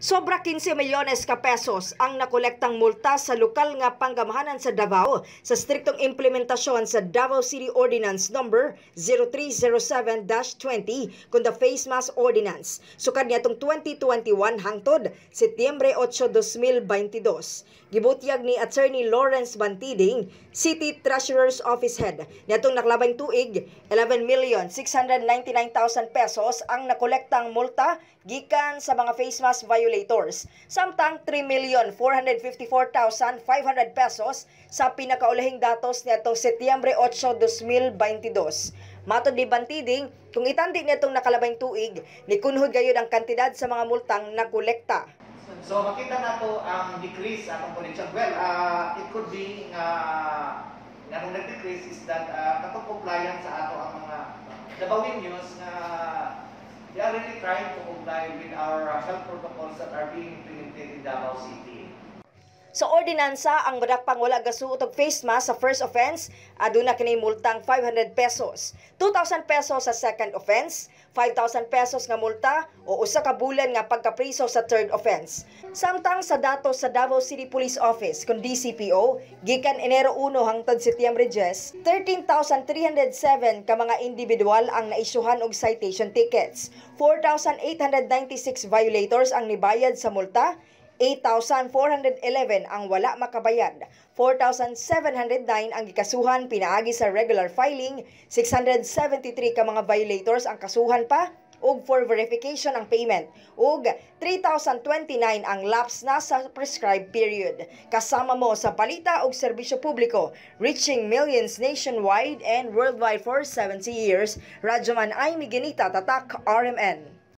Sobra 15 milyones ka pesos ang nakolektang multa sa lokal nga panggamahanan sa Davao sa striktong implementasyon sa Davao City Ordinance number 0307-20 kung the Face Mask Ordinance. Sukad niya itong 2021 hangtod Setyembre 8, 2022. Gibutyag ni Attorney Lawrence Bantiding, City Treasurer's Office Head, nitong naklabang tuig 11,699,000 pesos ang nakolektang multa gikan sa mga face mask violators. Samtang 3,454,500 pesos sa pinakaulahing datos nitong Setyembre 8, 2022. Matod ni Bantiding, kung itandi nitong nakalabang tuig, nikunhod gayud ang kantidad sa mga multang nakolekta. So makita na to ang decrease atong connection. Well, it could be nga nung nag-decrease is that katong compliance sa ato ang mga Davaoenos na they are really trying to comply with our health protocols that are being implemented in Davao City. Sa ordinansa, ang madakpang wala gasuot og face mask sa first offense, aduna kini multang 500 pesos, 2,000 pesos sa second offense, 5,000 pesos nga multa o usa ka bulan nga pagkapriso sa third offense. Samtang sa datos sa Davao City Police Office kung DCPO, gikan Enero 1 hangtod Setyembre 10, 13,307 ka mga individual ang naisyuhan og citation tickets, 4,896 violators ang nibayad sa multa, 8,411 ang wala makabayad, 4,709 ang gikasuhan pinaagi sa regular filing, 673 ka mga violators ang kasuhan pa ug for verification ang payment, ug 3,029 ang lapse na sa prescribed period. Kasama mo sa balita ug serbisyo publiko, reaching millions nationwide and worldwide for 70 years. Radyoman ay Miguelita, Tatak, RMN.